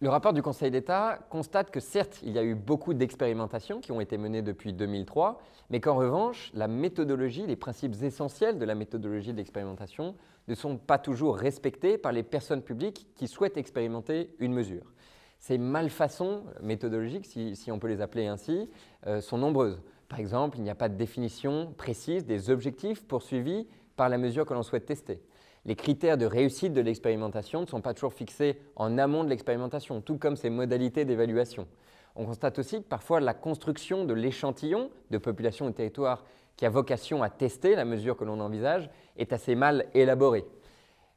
Le rapport du Conseil d'État constate que certes, il y a eu beaucoup d'expérimentations qui ont été menées depuis 2003, mais qu'en revanche, la méthodologie, les principes essentiels de la méthodologie de l'expérimentation ne sont pas toujours respectés par les personnes publiques qui souhaitent expérimenter une mesure. Ces malfaçons méthodologiques, si on peut les appeler ainsi, sont nombreuses. Par exemple, il n'y a pas de définition précise des objectifs poursuivis par la mesure que l'on souhaite tester. Les critères de réussite de l'expérimentation ne sont pas toujours fixés en amont de l'expérimentation, tout comme ses modalités d'évaluation. On constate aussi que parfois la construction de l'échantillon de population ou de territoire qui a vocation à tester la mesure que l'on envisage est assez mal élaborée.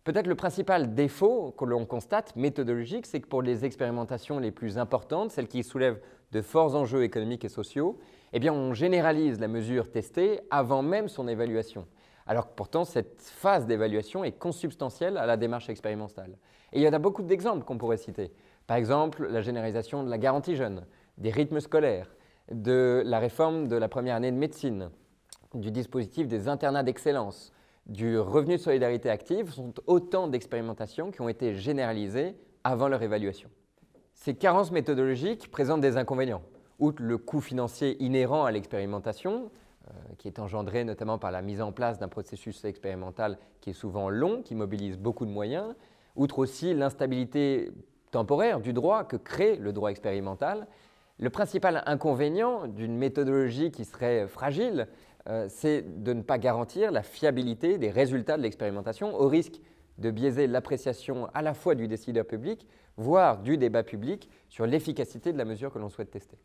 Peut-être le principal défaut que l'on constate méthodologique, c'est que pour les expérimentations les plus importantes, celles qui soulèvent de forts enjeux économiques et sociaux, eh bien on généralise la mesure testée avant même son évaluation. Alors que pourtant, cette phase d'évaluation est consubstantielle à la démarche expérimentale. Et il y en a beaucoup d'exemples qu'on pourrait citer. Par exemple, la généralisation de la garantie jeune, des rythmes scolaires, de la réforme de la première année de médecine, du dispositif des internats d'excellence, du revenu de solidarité active sont autant d'expérimentations qui ont été généralisées avant leur évaluation. Ces carences méthodologiques présentent des inconvénients. Outre le coût financier inhérent à l'expérimentation, qui est engendré notamment par la mise en place d'un processus expérimental qui est souvent long, qui mobilise beaucoup de moyens, outre aussi l'instabilité temporaire du droit que crée le droit expérimental, le principal inconvénient d'une méthodologie qui serait fragile, c'est de ne pas garantir la fiabilité des résultats de l'expérimentation au risque de biaiser l'appréciation à la fois du décideur public, voire du débat public sur l'efficacité de la mesure que l'on souhaite tester.